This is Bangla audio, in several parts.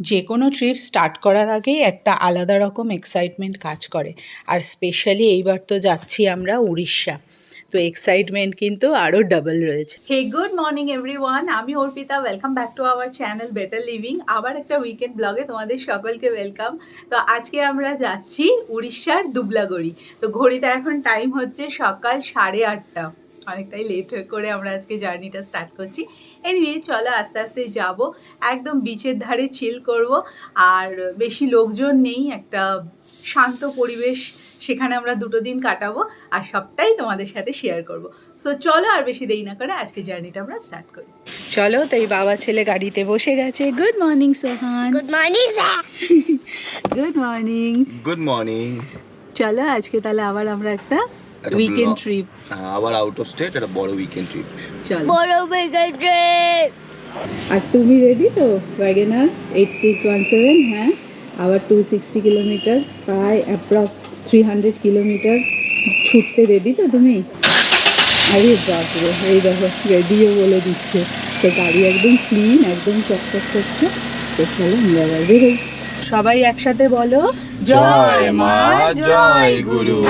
যে কোনো ট্রিপ স্টার্ট করার আগেই একটা আলাদা রকম এক্সাইটমেন্ট কাজ করে। আর স্পেশালি এইবার তো যাচ্ছি আমরা উড়িষ্যা, তো এক্সাইটমেন্ট কিন্তু আরও ডাবল রয়েছে। হে গুড মর্নিং এভরিওয়ান, আমি Arpita. Welcome back to our channel better living. আবার একটা উইকেন্ড ব্লগে তোমাদের সকলকে ওয়েলকাম। তো আজকে আমরা যাচ্ছি উড়িষ্যার দুবলাগড়ি। তো ঘড়িতে এখন টাইম হচ্ছে সকাল 8:30। অনেকটাই লেট করে আমরা আজকে জার্নিটা স্টার্ট করছি। এনিওয়ে চলো আস্তে আস্তে যাব, একদম বিচের ধারে চিল করব। আর বেশি লোকজন নেই, একটা শান্ত পরিবেশ, সেখানে আমরা 2 দিন কাটাবো আর সবটাই তোমাদের সাথে শেয়ার করব। সো চলো আর বেশি দেরি না করে আজকে জার্নিটা আমরা স্টার্ট করি। চলো, তাই বাবা ছেলে গাড়িতে বসে গেছে। Good morning Sohan. Good morning good morning. Good morning. চলো আজকে তাহলে আবার আমরা একটা উইকেন্ড ট্রিপ, আবার আউট অফ স্টেট, একটা বড় উইকেন্ড ট্রিপ। চলো। বড় উইকেন্ড ট্রিপ। আর তুমি রেডি তো? ওয়াগনার 8617, হ্যাঁ, আবার 260 কিলোমিটার, প্রায় অ্যাপ্রক্স 300 কিলোমিটার ছুটতে রেডি তো তুমি? আরে বাপরে, এই দেখো রেডিও বলে দিচ্ছে। সে গাড়ি একদম ক্লিন, একদম চকচক করছে। সে চলো আমরা এবার বেরোই। সবাই একসাথে বলো, জয় মা জয় গুরু।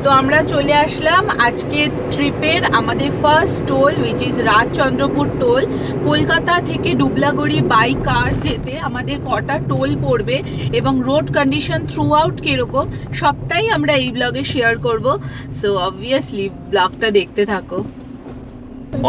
তো আমরা চলে আসলাম আজকের ট্রিপের আমাদের first toll, which is Rajchandrapur toll. Kolkata থেকে ডুবলাগড়ি বাই কার যেতে আমাদের কটা টোল পড়বে এবং রোড কন্ডিশন থ্রু আউট কীরকম, সবটাই আমরা এই ব্লগে শেয়ার করব। সো অবভিয়াসলি ব্লগটা দেখতে থাকো।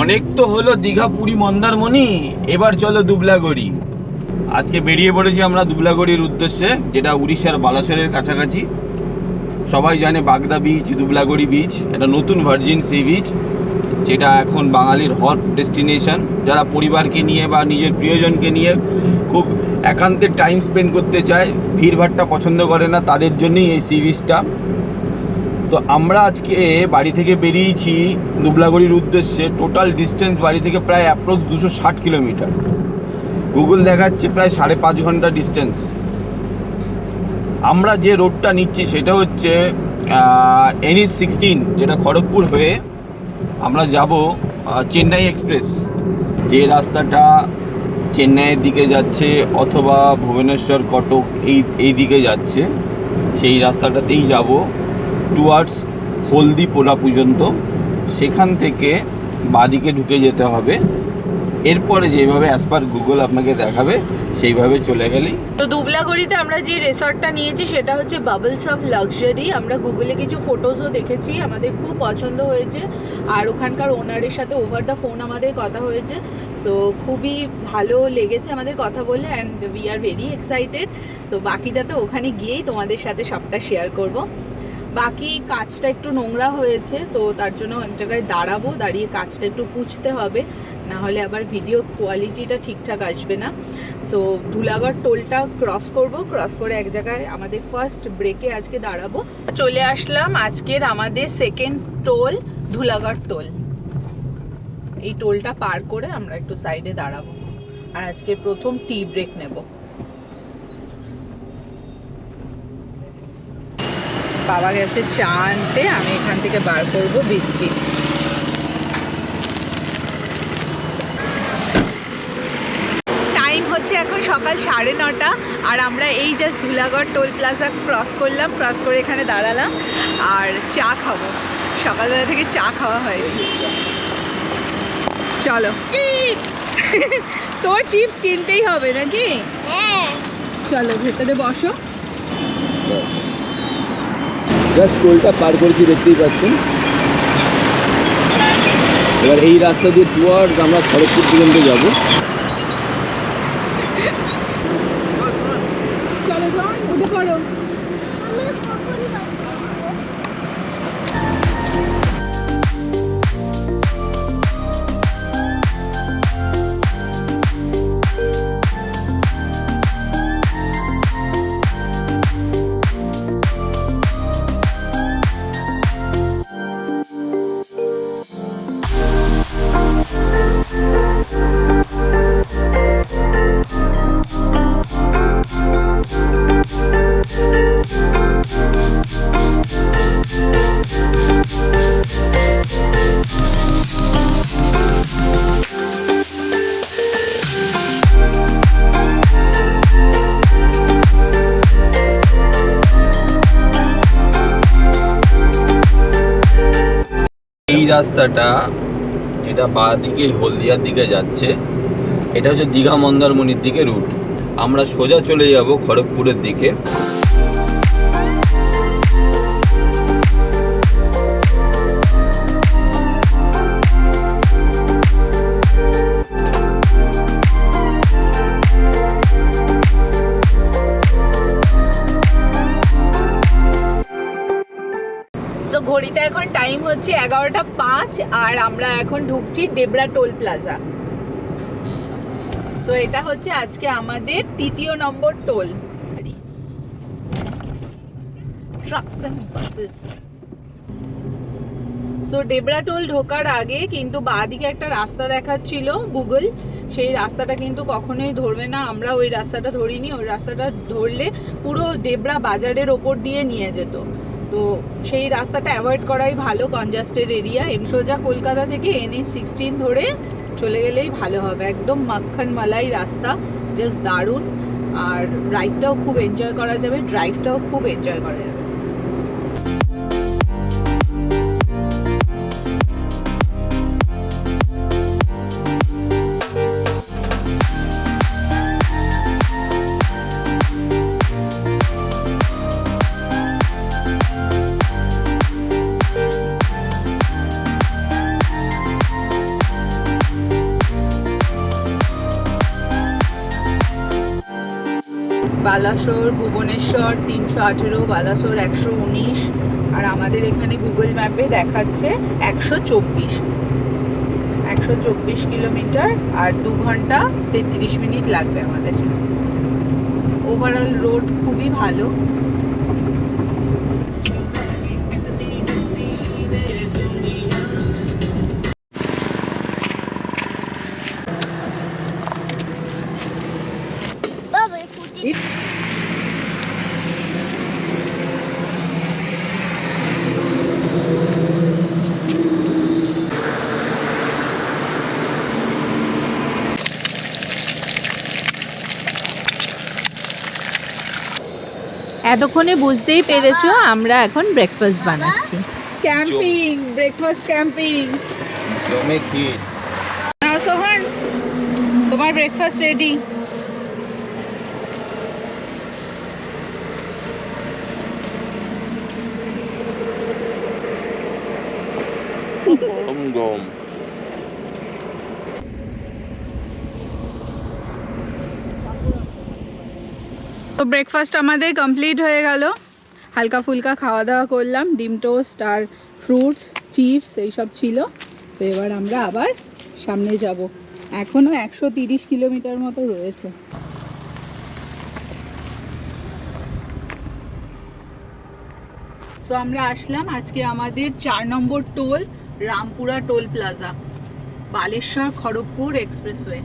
অনেক তো হলো দীঘা, পুরী, মন্দারমণি, এবার চলো দুবলাগড়ি। আজকে বেরিয়ে পড়েছি আমরা দুবলাগড়ির উদ্দেশ্যে, যেটা উড়িষ্যার বালাসোরের কাছাকাছি। সবাই জানে বাগদা বিচ, দুবলাগড়ি বিচ, এটা নতুন ভার্জিন সি বিচ, যেটা এখন বাঙালির হট ডেস্টিনেশন। যারা পরিবারকে নিয়ে বা নিজের প্রিয়জনকে নিয়ে খুব একান্তে টাইম স্পেন্ড করতে চায়, ভিড়ভাড়টা পছন্দ করে না, তাদের জন্যই এই সি বিচটা। তো আমরা আজকে বাড়ি থেকে বেরিয়েছি দুবলাগড়ির উদ্দেশ্যে। টোটাল ডিস্টেন্স বাড়ি থেকে প্রায় অ্যাপ্রক্স 260 কিলোমিটার। গুগল দেখাচ্ছে প্রায় 5.5 ঘন্টা ডিস্টেন্স। আমরা যে রোডটা নিচ্ছি সেটা হচ্ছে NH16, যেটা খড়গপুর হয়ে আমরা যাব চেন্নাই এক্সপ্রেস। যে রাস্তাটা চেন্নাইয়ের দিকে যাচ্ছে অথবা ভুবনেশ্বর, কটক এই দিকে যাচ্ছে, সেই রাস্তাটাতেই যাব টুয়ার্ডস হলদি পোলা পর্যন্ত। সেখান থেকে বাঁদিকে ঢুকে যেতে হবে। এরপরে যেভাবে অ্যাজ পার গুগল আপনাকে দেখাবে সেইভাবে চলে গেলেই। তো দুবলাগড়িতে আমরা যে রিসর্টটা নিয়েছি সেটা হচ্ছে বাবলস অফ লাক্সারি। আমরা গুগলে কিছু ফটোজও দেখেছি, আমাদের খুব পছন্দ হয়েছে। আর ওখানকার ওনারের সাথে ওভার দ্য ফোন আমাদের কথা হয়েছে। সো খুবই ভালো লেগেছে আমাদের কথা বলে, and we are very excited. So বাকিটা তো ওখানে গিয়েই তোমাদের সাথে সবটা শেয়ার করব। বাকি কাজটা একটু নোংরা হয়েছে, তো তার জন্য এক জায়গায় দাঁড়াবো, দাঁড়িয়ে কাজটা একটু পুছতে হবে, না হলে আবার ভিডিও কোয়ালিটিটা ঠিকঠাক আসবে না। সো ধুলাগড় টোলটা ক্রস করব, ক্রস করে এক জায়গায় আমাদের ফার্স্ট ব্রেকে আজকে দাঁড়াবো। চলে আসলাম আজকের আমাদের সেকেন্ড টোল, ধুলাগড় টোল। এই টোলটা পার করে আমরা একটু সাইডে দাঁড়াবো আর আজকে প্রথম টি ব্রেক নেব। বাবা গেছে চা আনতে, আমি এখান থেকে বার করবো বিস্কিট। টাইম হচ্ছে এখন সকাল 9:30 আর আমরা এই just Dhulagarh toll plaza cross করলাম, ক্রস করে এখানে দাঁড়ালাম আর চা খাবো। সকালবেলা থেকে চা খাওয়া হয়নি। চলো, তোর চিপস কিনতেই হবে নাকি? হ্যাঁ চলো ভেতরে বসো। জাস্ট টোলটা পার করেছি, দেখতেই পাচ্ছেন। এবার এই রাস্তা দিয়ে টুয়ার্ডস আমরা খড়গপুর পর্যন্ত যাবো। চলো শোন, উঠে পড়ো। রাস্তাটা যেটা বাঁ দিকে হলদিয়ার দিকে যাচ্ছে, এটা হচ্ছে দীঘা মন্দারমণির দিকে রুট। আমরা সোজা চলে যাব খড়গপুরের দিকে। সো ঘড়িটা এখন টাইম হচ্ছে 11:05 আর আমরা এখন ঢুকছি ডেবরা টোল প্লাজা। সো এটা হচ্ছে আজকে আমাদের 3য় নম্বর toll. Trucks and buses. So Debra toll ঢোকার আগে কিন্তু বাঁদিকে একটা রাস্তা দেখাচ্ছিল গুগল, সেই রাস্তাটা কিন্তু কখনোই ধরবে না। আমরা ওই রাস্তাটা ধরিনি, ওই রাস্তাটা ধরলে পুরো ডেবরা বাজারের ওপর দিয়ে নিয়ে যেত। তো সেই রাস্তাটা অ্যাভয়েড করাই ভালো, কনজাস্টেড এরিয়া। সোজা কলকাতা থেকে NH16 ধরে চলে গেলেই ভালো হবে। একদম মাখন মালাই রাস্তা, জাস্ট দারুণ। আর রাইডটাও খুব এনজয় করা যাবে, ড্রাইভটাও খুব এনজয় করা যাবে। বালাসোর, ভুবনেশ্বর 318, বালাসোর 119, আর আমাদের এখানে গুগল ম্যাপে দেখাচ্ছে 124 কিলোমিটার আর 2 ঘন্টা 33 মিনিট লাগবে আমাদের। ওভারঅল রোড খুবই ভালো। Baba, puti. এতক্ষণে বুঝতেই পেরেছো আমরা এখন ব্রেকফাস্ট বানাচ্ছি। Camping, breakfast camping. জমে ক্ষীর। নাও সোহান, তোমার ব্রেকফাস্ট রেডি। গরম গরম। তো ব্রেকফাস্ট আমাদের কমপ্লিট হয়ে গেল। হালকা ফুলকা খাওয়া দাওয়া করলাম, ডিম টোস্ট আর ফ্রুটস, চিপস এইসব ছিল। তো এবার আমরা আবার সামনে যাব। এখনও 130 কিলোমিটার মতো রয়েছে। তো আমরা আসলাম আজকে আমাদের 4 নম্বর toll, Rampura toll plaza, Baleshwar Kharagpur expressway.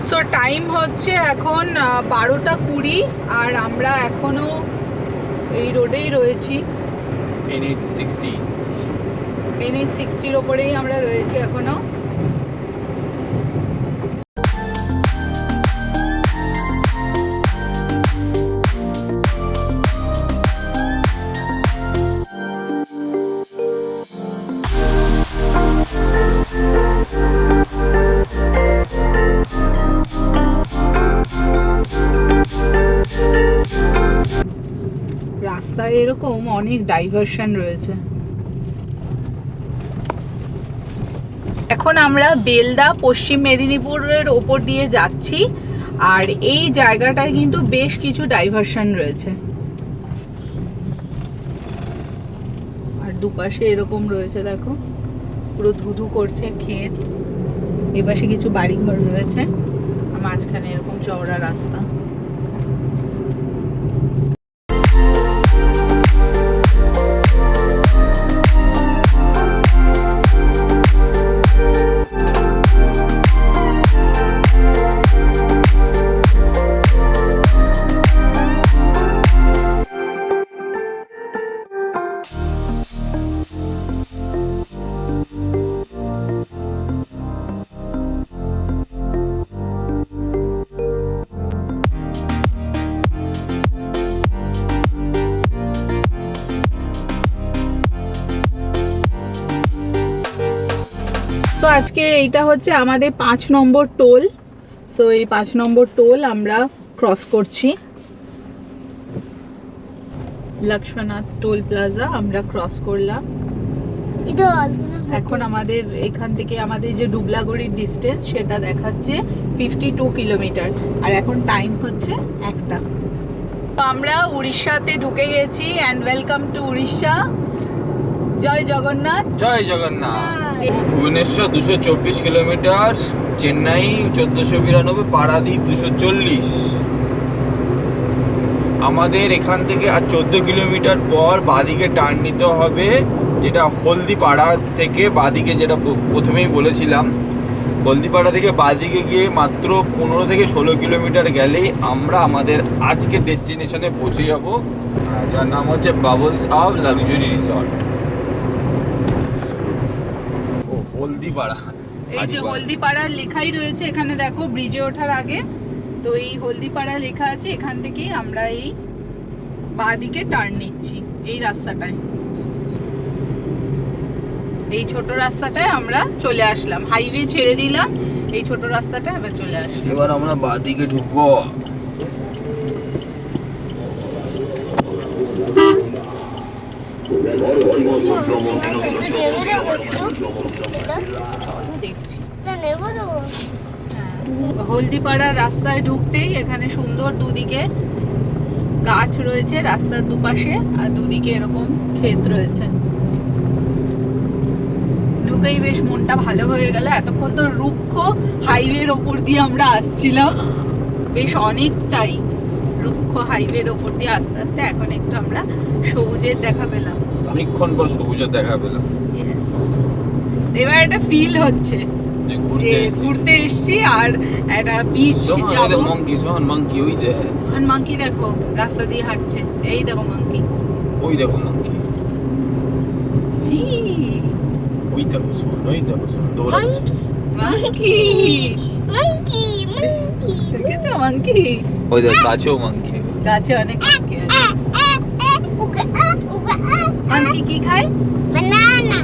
So time হচ্ছে এখন 12:20 আর আমরা এখনো এই রোডেই রয়েছি। NH60 ওপরেই আমরা রয়েছি এখনো। রাস্তায় এরকম অনেক ডাইভারশন রয়েছে। এখন আমরা বেলদা, পশ্চিম মেদিনীপুরের ওপর দিয়ে যাচ্ছি। আর এই জায়গাটায় কিন্তু বেশ কিছু ডাইভারশন রয়েছে, আর দুপাশে এরকম রয়েছে, দেখো পুরো ধুধু করছে ক্ষেত। এপাশে কিছু বাড়িঘর রয়েছে, আর মাঝখানে এরকম চওড়া রাস্তা। তো আজকে এইটা হচ্ছে আমাদের 5 নম্বর টোল। সো এই 5 নম্বর টোল আমরা ক্রস করছি। লক্ষ্মণনাথ টোল প্লাজা আমরা ক্রস করলাম। এখন আমাদের এখান থেকে আমাদের যে ডুবলাগড়ির ডিস্টেন্স সেটা দেখাচ্ছে 52 কিলোমিটার, আর এখন টাইম হচ্ছে 1টা। তো আমরা উড়িষ্যাতে ঢুকে গেছি। And welcome to Orissa. জয় জগন্নাথ। জয় জগন্নাথ। ভুবনেশ্বর 224 কিলোমিটার, চেন্নাই 1492, পারাদ্বীপ 240। আমাদের এখান থেকে আর 14 কিলোমিটার পর বাঁদিকে টার্ন নিতে হবে, যেটা হলদিপাড়া থেকে বাঁদিকে, যেটা প্রথমেই বলেছিলাম। হলদিপাড়া থেকে বাঁদিকে গিয়ে মাত্র 15 থেকে 16 কিলোমিটার গেলেই আমরা আমাদের আজকের ডেস্টিনেশনে পৌঁছে যাব, যার নাম হচ্ছে Bubbles of Luxury resort. Haldipara, এই যে হলদিপাড়ার লেখাই রয়েছে এখানে, দেখো ব্রিজে ওঠার আগে। তো এই হলদিপাড়া লেখা আছে, এখান থেকেই আমরা এই বাঁদিকে টার্ন নিচ্ছি এই রাস্তাটায়। এই ছোট রাস্তাটায় আমরা চলে আসলাম, হাইওয়ে ছেড়ে দিলাম, এই ছোট রাস্তাটায় আবার চলে আসলাম। এবার আমরা বাঁদিকে ঢুকবো। চলো দেখছি। হলদিপাড়ার রাস্তায় ঢুকতেই এখানে সুন্দর দুদিকে গাছ রয়েছে রাস্তার দুপাশে, আর দুদিকে এরকম ক্ষেত রয়েছে। ঢুকেই বেশ মনটা ভালো হয়ে গেল। এতক্ষণ তো রুক্ষ হাইওয়ের ওপর দিয়ে আমরা আসছিলাম, বেশ অনেকটাই রুক্ষ হাইওয়ের ওপর দিয়ে আস্তে আস্তে এখন একটু আমরা সবুজের দেখা পেলাম। অনেকক্ষণ পর সবুজের দেখা পেলাম। এবার একটা ফিল হচ্ছে যে ঘুরতে এসেছি আর একটা বিচ যাবো। মাঙ্কি ওই দেখ, মাঙ্কি দেখো রাস্তা দিয়ে হাঁটছে। এই দেখো মাঙ্কি, ওই দেখো মাঙ্কি, ওই দেখো শোন, ওই দেখো শোন দৌড়াচ্ছে মাঙ্কি। দেখেছো মাঙ্কি? ওই দেখ গাছেও মাঙ্কি, গাছে অনেক মাঙ্কি আছে। মাঙ্কি কি খায়? বানানা।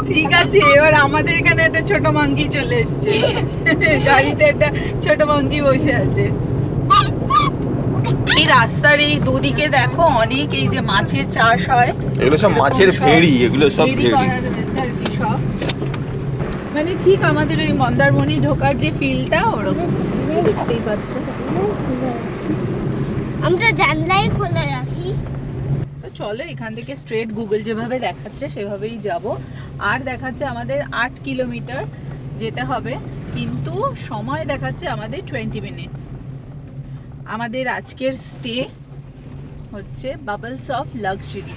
ঠিক আছে, এবার আমাদের এখানে একটা ছোট মাঙ্কি চলে এসছে। গাড়িতে একটা ছোট মাঙ্কি বসে আছে। এই রাস্তার এই দুদিকে দেখো অনেক এই যে মাছের চাষ হয়, এগুলো সব মাছের ফেরি, এগুলো সব ফেরি করা রয়েছে আর কি সব। মানে ঠিক আমাদের ওই মন্দারমণি ঢোকার যে ফিলটা ওরকম দেখতেই পাচ্ছ। আমরা জানলাই খোলা রাখি। তো চলো এখান থেকে স্ট্রেট গুগল যেভাবে দেখাচ্ছে সেভাবেই যাব। আর দেখাচ্ছে আমাদের 8 কিলোমিটার যেতে হবে, কিন্তু সময় দেখাচ্ছে আমাদের 20 মিনিটস। আমাদের আজকের স্টে হচ্ছে বাবলস অফ লাক্সারি।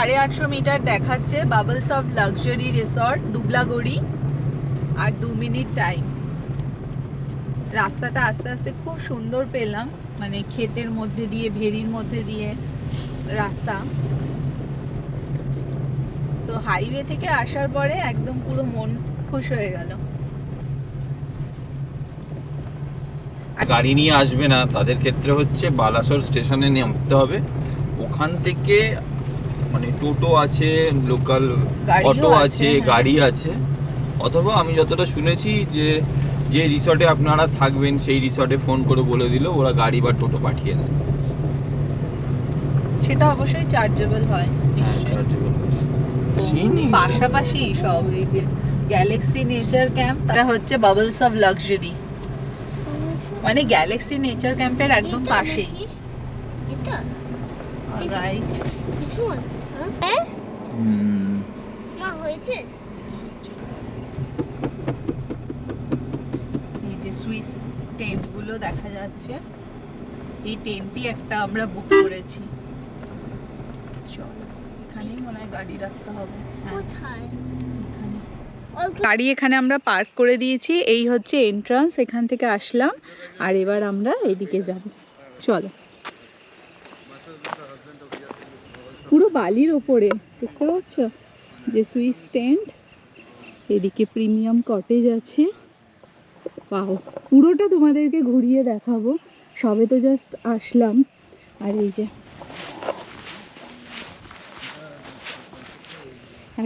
আর 850 মিটার দেখাচ্ছে Bubbles of Luxury resort Dublagarhi, আর 2 মিনিট টাইম। রাস্তাটা আস্তে আস্তে খুব সুন্দর পেলাম, মানে ক্ষেতের মধ্যে দিয়ে, ভেরির মধ্যে দিয়ে রাস্তা। সো হাইওয়ে থেকে আসার পরে একদম পুরো মন খুশ হয়ে গেল। গাড়ি নিয়ে আসবে না তাদের ক্ষেত্রে হচ্ছে বালাসোর স্টেশনে নামতে হবে, ওখান থেকে মানে টোটো আছে, লোকাল অটো আছে, গাড়ি আছে, অথবা আমি যতটা শুনেছি যে যে রিসর্টে আপনারা থাকবেন সেই রিসর্টে ফোন করে বলে দিল, ওরা গাড়ি বা টোটো পাঠিয়ে দেয়। সেটা অবশ্যই চার্জেবল হয়। পাশাপাশি সব এই যে গ্যালাক্সি নেচার ক্যাম্প, এটা হচ্ছে বাবলস অফ লাক্সারি, মানে গ্যালাক্সি নেচার ক্যাম্পের একদম পাশেই। এটা রাইট। মা হয়েছে। এই যে সুইস টেন্ট গুলো দেখা যাচ্ছে। এই টেন্টটি একটা আমরা বুক করেছি। চলো, এখানেই মনে হয় গাড়ি রাখতে হবে। কোথায়? গাড়ি এখানে আমরা পার্ক করে দিয়েছি, এই হচ্ছে এন্ট্রান্স, এখান থেকে আসলাম আর এবার আমরা এদিকে যাব। চলো, পুরো বালির ওপরে দেখতে পাচ্ছ যে সুইস স্ট্যান্ড, এদিকে প্রিমিয়াম কটেজ আছে। পাও পুরোটা তোমাদেরকে ঘুরিয়ে দেখাবো, সবে তো জাস্ট আসলাম। আর এই যে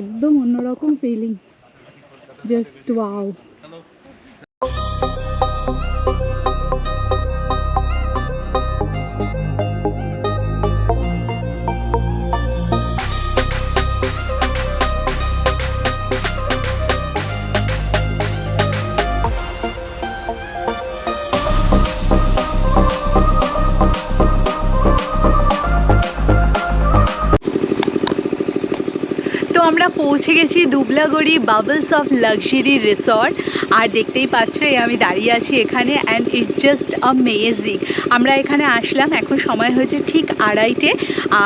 একদম অন্যরকম ফিলিং, জাস্ট ওয়াও। তো আমরা পৌঁছে গেছি Dublagari Bubbles of Luxury resort. আর দেখতেই পাচ্ছ এই আমি দাঁড়িয়ে আছি এখানে, অ্যান্ড ইটস জাস্ট অ্যামেজিং। আমরা এখানে আসলাম, এখন সময় হয়েছে ঠিক 2:30,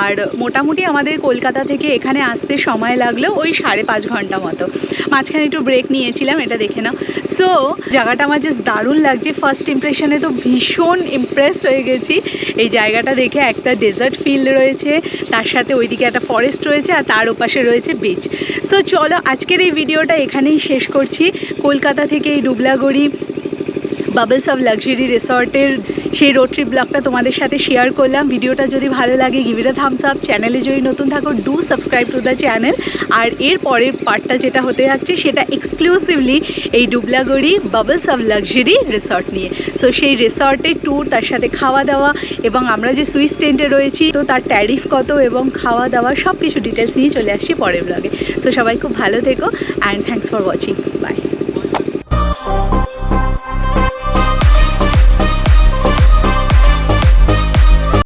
আর মোটামুটি আমাদের কলকাতা থেকে এখানে আসতে সময় লাগলো ওই 5.5 ঘন্টা মতো। মাঝখানে একটু ব্রেক নিয়েছিলাম, এটা দেখে নাও। সো জায়গাটা আমার জাস্ট দারুণ লাগছে, ফার্স্ট ইমপ্রেশনে তো ভীষণ ইমপ্রেস হয়ে গেছি। এই জায়গাটা দেখে একটা ডেজার্ট ফিল্ড রয়েছে, তার সাথে ওইদিকে একটা ফরেস্ট রয়েছে, আর তার ওপাশে রয়েছে বিচ। সো চলো আজকের এই ভিডিওটা এখানেই শেষ করছি। কলকাতা থেকে এই দুবলাগড়ি বাবলস অফ লাক্সারি রিসর্টের সেই রোড ট্রিপ ব্লগটা তোমাদের সাথে শেয়ার করলাম। ভিডিওটা যদি ভালো লাগে give it a thumbs up. চ্যানেলে যদি নতুন থাকো do subscribe to the channel. আর এর পরের পার্টটা যেটা হতে যাচ্ছে সেটা এক্সক্লুসিভলি এই Dublagarhi Bubbles of Luxury resort নিয়ে। সো সেই রিসর্টের ট্যুর, তার সাথে খাওয়া দাওয়া, এবং আমরা যে সুইস টেন্টে রয়েছি তো তার ট্যারিফ কত এবং খাওয়া দাওয়া সব কিছু ডিটেলস নিয়ে চলে আসছি পরের ব্লগে। সো সবাই খুব ভালো থেকো and thanks for watching. By.